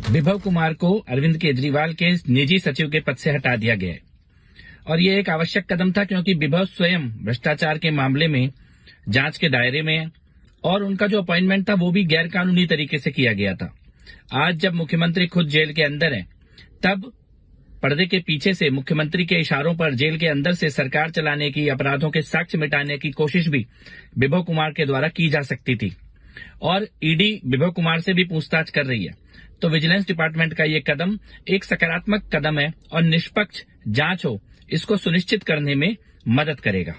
विभव कुमार को अरविंद केजरीवाल के निजी सचिव के पद से हटा दिया गया है और ये एक आवश्यक कदम था क्योंकि विभव स्वयं भ्रष्टाचार के मामले में जांच के दायरे में है और उनका जो अपॉइंटमेंट था वो भी गैर कानूनी तरीके से किया गया था। आज जब मुख्यमंत्री खुद जेल के अंदर है तब पर्दे के पीछे से मुख्यमंत्री के इशारों पर जेल के अंदर से सरकार चलाने की, अपराधों के साक्ष्य मिटाने की कोशिश भी विभव कुमार के द्वारा की जा सकती थी और ईडी विभव कुमार से भी पूछताछ कर रही है। तो विजिलेंस डिपार्टमेंट का ये कदम एक सकारात्मक कदम है और निष्पक्ष जांच हो इसको सुनिश्चित करने में मदद करेगा।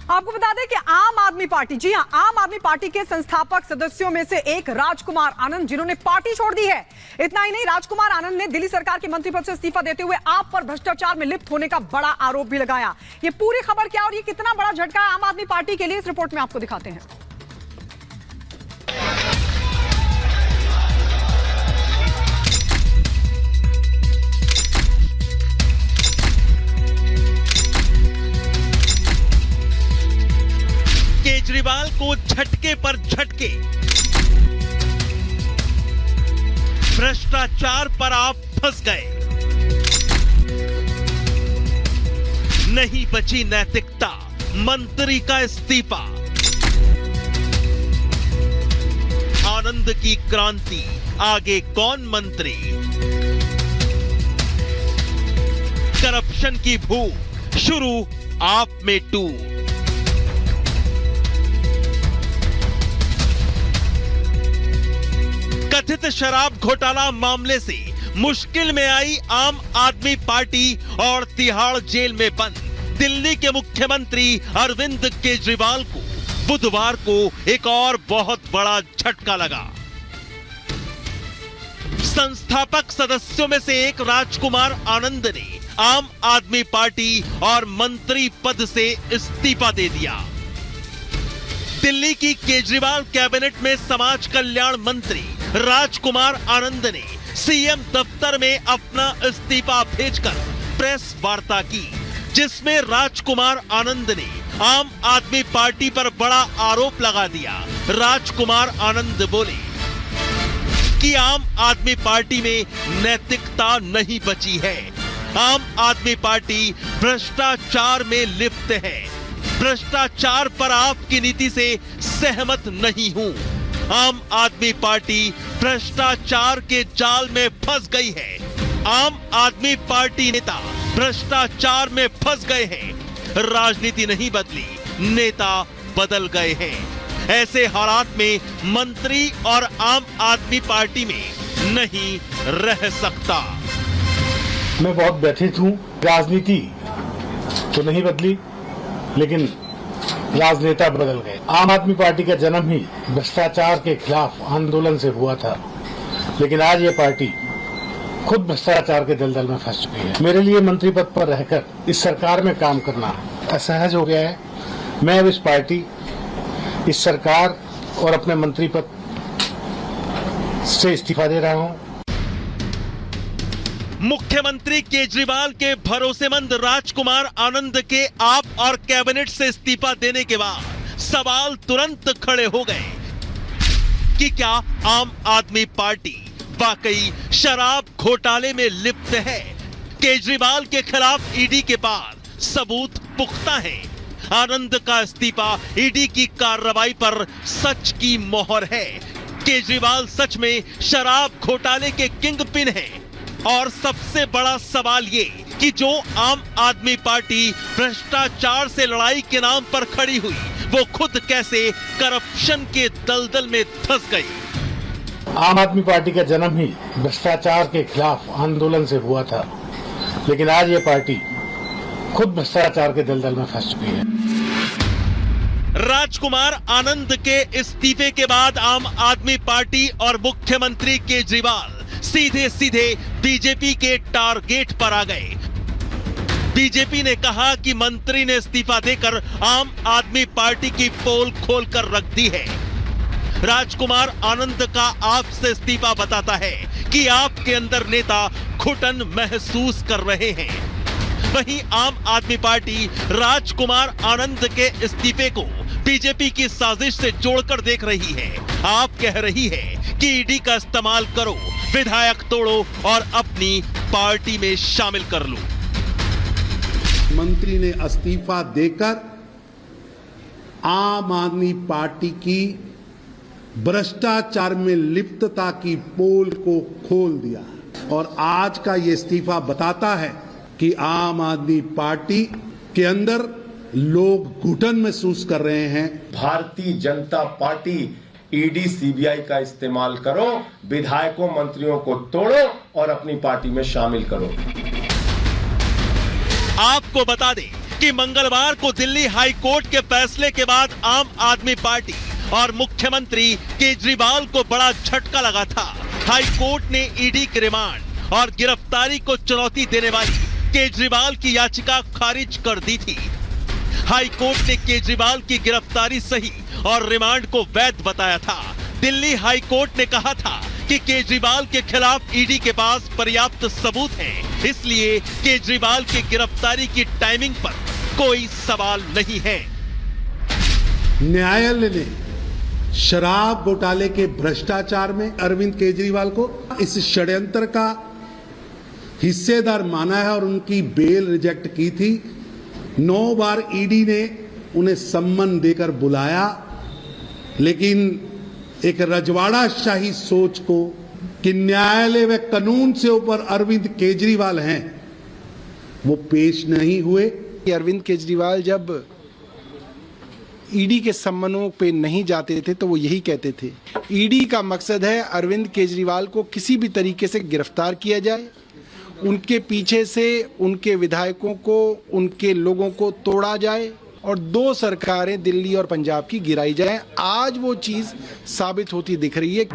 आपको बता दें कि आम आदमी पार्टी, जी हां, आम आदमी पार्टी के संस्थापक सदस्यों में से एक राजकुमार आनंद जिन्होंने पार्टी छोड़ दी है। इतना ही नहीं, राजकुमार आनंद ने दिल्ली सरकार के मंत्री पद से इस्तीफा देते हुए आप पर भ्रष्टाचार में लिप्त होने का बड़ा आरोप भी लगाया। ये पूरी खबर क्या और ये कितना बड़ा झटका है आम आदमी पार्टी के लिए, इस रिपोर्ट में आपको दिखाते हैं। केजरीवाल को झटके पर झटके, भ्रष्टाचार पर आप फंस गए, नहीं बची नैतिकता, मंत्री का इस्तीफा, आनंद की क्रांति, आगे कौन मंत्री, करप्शन की भूख, शुरू आप में टूर। कथित शराब घोटाला मामले से मुश्किल में आई आम आदमी पार्टी और तिहाड़ जेल में बंद दिल्ली के मुख्यमंत्री अरविंद केजरीवाल को बुधवार को एक और बहुत बड़ा झटका लगा। संस्थापक सदस्यों में से एक राजकुमार आनंद ने आम आदमी पार्टी और मंत्री पद से इस्तीफा दे दिया। दिल्ली की केजरीवाल कैबिनेट में समाज कल्याण मंत्री राजकुमार आनंद ने सीएम दफ्तर में अपना इस्तीफा भेजकर प्रेस वार्ता की, जिसमें राजकुमार आनंद ने आम आदमी पार्टी पर बड़ा आरोप लगा दिया। राजकुमार आनंद बोले कि आम आदमी पार्टी में नैतिकता नहीं बची है, आम आदमी पार्टी भ्रष्टाचार में लिप्त है, भ्रष्टाचार पर आपकी नीति से सहमत नहीं हूं, आम आदमी पार्टी भ्रष्टाचार के जाल में फंस गई है, आम आदमी पार्टी नेता भ्रष्टाचार में फंस गए हैं, राजनीति नहीं बदली, नेता बदल गए हैं। ऐसे हालात में मंत्री और आम आदमी पार्टी में नहीं रह सकता। मैं बहुत व्यथित हूं। राजनीति तो नहीं बदली लेकिन राजनेता बदल गए। आम आदमी पार्टी का जन्म ही भ्रष्टाचार के खिलाफ आंदोलन से हुआ था, लेकिन आज ये पार्टी खुद भ्रष्टाचार के दलदल में फंस चुकी है। मेरे लिए मंत्री पद पर रहकर इस सरकार में काम करना असहज हो गया है। मैं अब इस पार्टी, इस सरकार और अपने मंत्री पद से इस्तीफा दे रहा हूं। मुख्यमंत्री केजरीवाल के भरोसेमंद राजकुमार आनंद के आप और कैबिनेट से इस्तीफा देने के बाद सवाल तुरंत खड़े हो गए कि क्या आम आदमी पार्टी वाकई शराब घोटाले में लिप्त है। केजरीवाल के खिलाफ ईडी के पास सबूत पुख्ता है। आनंद का इस्तीफा ईडी की कार्रवाई पर सच की मोहर है। केजरीवाल सच में शराब घोटाले के किंगपिन हैं। और सबसे बड़ा सवाल ये कि जो आम आदमी पार्टी भ्रष्टाचार से लड़ाई के नाम पर खड़ी हुई, वो खुद कैसे करप्शन के दलदल में धंस गई। आम आदमी पार्टी का जन्म ही भ्रष्टाचार के खिलाफ आंदोलन से हुआ था, लेकिन आज ये पार्टी खुद भ्रष्टाचार के दलदल में फंस चुकी है। राजकुमार आनंद के इस्तीफे के बाद आम आदमी पार्टी और मुख्यमंत्री केजरीवाल सीधे सीधे बीजेपी के टारगेट पर आ गए। बीजेपी ने कहा कि मंत्री ने इस्तीफा देकर आम आदमी पार्टी की पोल खोलकर रख दी है। राजकुमार आनंद का आपसे इस्तीफा बताता है कि आपके अंदर नेता घुटन महसूस कर रहे हैं। वहीं आम आदमी पार्टी राजकुमार आनंद के इस्तीफे को बीजेपी की साजिश से जोड़कर देख रही है। आप कह रही है कि ईडी का इस्तेमाल करो, विधायक तोड़ो और अपनी पार्टी में शामिल कर लो। मंत्री ने इस्तीफा देकर आम आदमी पार्टी की भ्रष्टाचार में लिप्तता की पोल को खोल दिया और आज का ये इस्तीफा बताता है कि आम आदमी पार्टी के अंदर लोग घुटन महसूस कर रहे हैं। Bharatiya Janata party ED CBI का इस्तेमाल करो, विधायकों मंत्रियों को तोड़ो और अपनी पार्टी में शामिल करो। आपको बता दें कि मंगलवार को दिल्ली हाई कोर्ट के फैसले के बाद आम आदमी पार्टी और मुख्यमंत्री केजरीवाल को बड़ा झटका लगा था। हाई कोर्ट ने ईडी के रिमांड और गिरफ्तारी को चुनौती देने वाली केजरीवाल की याचिका खारिज कर दी थी। हाई कोर्ट ने केजरीवाल की गिरफ्तारी सही और रिमांड को वैध बताया था। दिल्ली हाई कोर्ट ने कहा था कि केजरीवाल के खिलाफ ईडी के पास पर्याप्त सबूत हैं, इसलिए केजरीवाल की गिरफ्तारी की टाइमिंग पर कोई सवाल नहीं है। न्यायालय ने शराब घोटाले के भ्रष्टाचार में अरविंद केजरीवाल को इस षड्यंत्र का हिस्सेदार माना है और उनकी बेल रिजेक्ट की थी। 9 बार ईडी ने उन्हें सम्मन देकर बुलाया, लेकिन एक रजवाड़ा शाही सोच को कि न्यायालय व कानून से ऊपर अरविंद केजरीवाल हैं, वो पेश नहीं हुए। अरविंद केजरीवाल जब ईडी के सम्मनों पे नहीं जाते थे तो वो यही कहते थे, ईडी का मकसद है अरविंद केजरीवाल को किसी भी तरीके से गिरफ्तार किया जाए, उनके पीछे से उनके विधायकों को, उनके लोगों को तोड़ा जाए और 2 सरकारें दिल्ली और पंजाब की गिराई जाए। आज वो चीज साबित होती दिख रही है।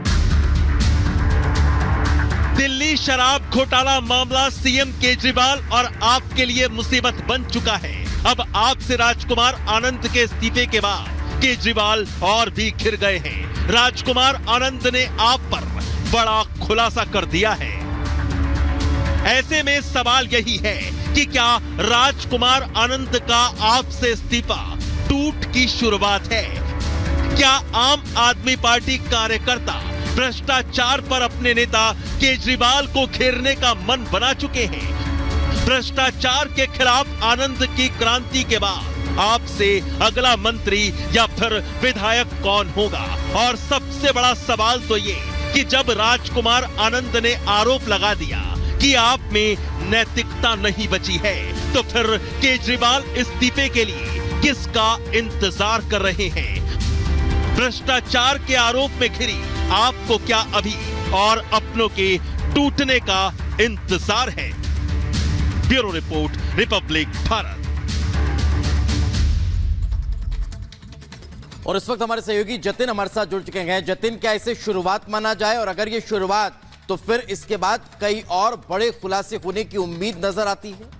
दिल्ली शराब घोटाला मामला सीएम केजरीवाल और आपके लिए मुसीबत बन चुका है। अब आपसे राजकुमार आनंद के इस्तीफे के बाद केजरीवाल और भी घिर गए हैं। राजकुमार आनंद ने आप पर बड़ा खुलासा कर दिया है। ऐसे में सवाल यही है कि क्या राजकुमार आनंद का आपसे इस्तीफा टूट की शुरुआत है? क्या आम आदमी पार्टी कार्यकर्ता भ्रष्टाचार पर अपने नेता केजरीवाल को घेरने का मन बना चुके हैं? भ्रष्टाचार के खिलाफ आनंद की क्रांति के बाद आपसे अगला मंत्री या फिर विधायक कौन होगा? और सबसे बड़ा सवाल तो ये कि जब राजकुमार आनंद ने आरोप लगा दिया कि आप में नैतिकता नहीं बची है, तो फिर केजरीवाल इस्तीफे के लिए किसका इंतजार कर रहे हैं? भ्रष्टाचार के आरोप में घिरी आपको क्या अभी और अपनों के टूटने का इंतजार है? Bureau report, Republic Bharat. और इस वक्त हमारे सहयोगी जतिन हमारे साथ जुड़ चुके हैं। जतिन, क्या इसे शुरुआत माना जाए, और अगर ये शुरुआत तो फिर इसके बाद कई और बड़े खुलासे होने की उम्मीद नजर आती है?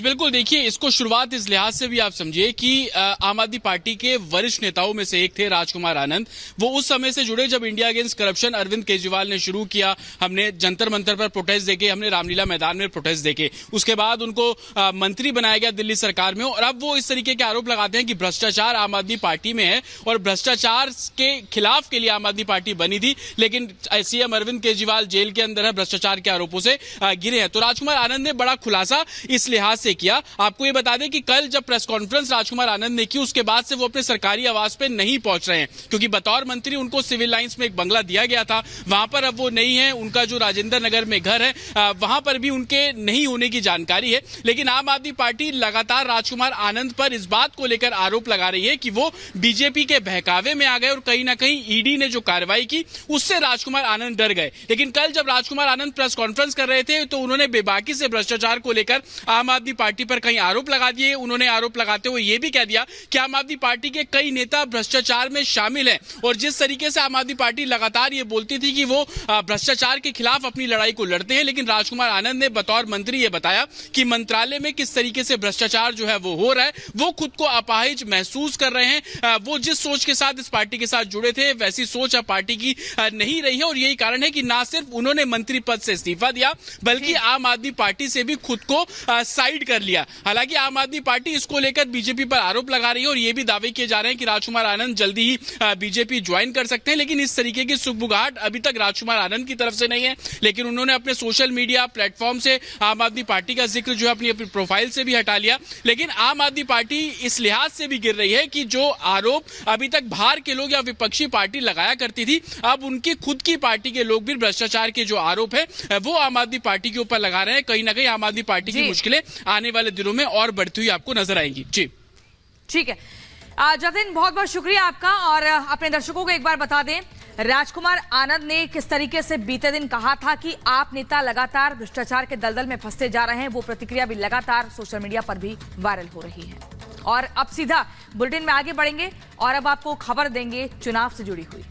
बिल्कुल, देखिए, इसको शुरुआत इस लिहाज से भी आप समझिए कि आम आदमी पार्टी के वरिष्ठ नेताओं में से एक थे राजकुमार आनंद। वो उस समय से जुड़े जब India against corruption Arvind Kejriwal ने शुरू किया। हमने जंतर मंतर पर प्रोटेस्ट देखे, हमने रामलीला मैदान में प्रोटेस्ट देखे। उसके बाद उनको मंत्री बनाया गया दिल्ली सरकार में, और अब वो इस तरीके के आरोप लगाते हैं कि भ्रष्टाचार आम आदमी पार्टी में है और भ्रष्टाचार के खिलाफ के लिए आम आदमी पार्टी बनी थी, लेकिन सीएम अरविंद केजरीवाल जेल के अंदर है, भ्रष्टाचार के आरोपों से गिरे हैं। तो राजकुमार आनंद ने बड़ा खुलासा इस लिहाज से किया। आपको यह बता दें कि कल जब प्रेस कॉन्फ्रेंस राजकुमार आनंद ने की, उसके बाद से वो अपने सरकारी आवास पे नहीं पहुंच रहे हैं, क्योंकि बतौर मंत्री उनको सिविल लाइंस में एक बंगला दिया गया था, वहां पर अब वो नहीं है। उनका जो राजेंद्र नगर में घर है, वहां पर भी उनके नहीं होने की जानकारी है। लेकिन आम आदमी पार्टी लगातार राजकुमार आनंद पर इस बात को लेकर आरोप लगा रही है कि वो बीजेपी के बहकावे में आ गए और कहीं ना कहीं ईडी ने जो कार्रवाई की उससे राजकुमार आनंद डर गए। लेकिन कल जब राजकुमार आनंद प्रेस कॉन्फ्रेंस कर रहे थे तो उन्होंने बेबाकी से भ्रष्टाचार को लेकर आम आदमी पार्टी पर कई आरोप लगा दिए। उन्होंने आरोप लगाते हुए यह भी कह दिया कि आम आदमी पार्टी के कई नेता भ्रष्टाचार में शामिल हैं, और जिस तरीके से आम आदमी पार्टी लगातार ये बोलती थी कि वो भ्रष्टाचार के खिलाफ अपनी लड़ाई को लड़ते हैं, लेकिन राजकुमार आनंद ने बतौर मंत्री ये बताया कि मंत्रालय में किस तरीके से भ्रष्टाचार जो है वो हो रहा है, वो खुद को अपाहिज महसूस कर रहे हैं। वो जिस सोच के साथ इस पार्टी के साथ जुड़े थे वैसी सोच अब पार्टी की नहीं रही है, और यही कारण है कि ना सिर्फ उन्होंने मंत्री पद से इस्तीफा दिया, बल्कि आम आदमी पार्टी से भी खुद को साइड कर लिया। हालांकि आम आदमी पार्टी इसको लेकर बीजेपी पर आरोप लगा रही है और ये भी दावे किए जा रहे हैं कि राजकुमार आनंद जल्दी ही बीजेपी ज्वाइन कर सकते हैं, लेकिन इस तरीके की सुगबुगाहट अभी तक राजकुमार आनंद की तरफ से नहीं है। लेकिन उन्होंने अपने सोशल मीडिया प्लेटफॉर्म से आम आदमी पार्टी का जिक्र जो है अपनी प्रोफाइल से भी हटा लिया। लेकिन आम आदमी पार्टी इस लिहाज से भी गिर रही है कि जो आरोप अभी तक बाहर के लोग या विपक्षी पार्टी लगाया करती थी, अब उनकी खुद की पार्टी के लोग भी भ्रष्टाचार के जो आरोप है वो आम आदमी पार्टी के ऊपर लगा रहे हैं। कहीं ना कहीं आम आदमी पार्टी की मुश्किलें आने वाले दिनों में और बढ़ती हुई आपको नजर आएंगी। जी ठीक है जतिन, बहुत बहुत शुक्रिया आपका। और अपने दर्शकों को एक बार बता दें, राजकुमार आनंद ने किस तरीके से बीते दिन कहा था कि आप नेता लगातार भ्रष्टाचार के दलदल में फंसते जा रहे हैं, वो प्रतिक्रिया भी लगातार सोशल मीडिया पर भी वायरल हो रही है। और अब सीधा बुलेटिन में आगे बढ़ेंगे और अब आपको खबर देंगे चुनाव से जुड़ी हुई।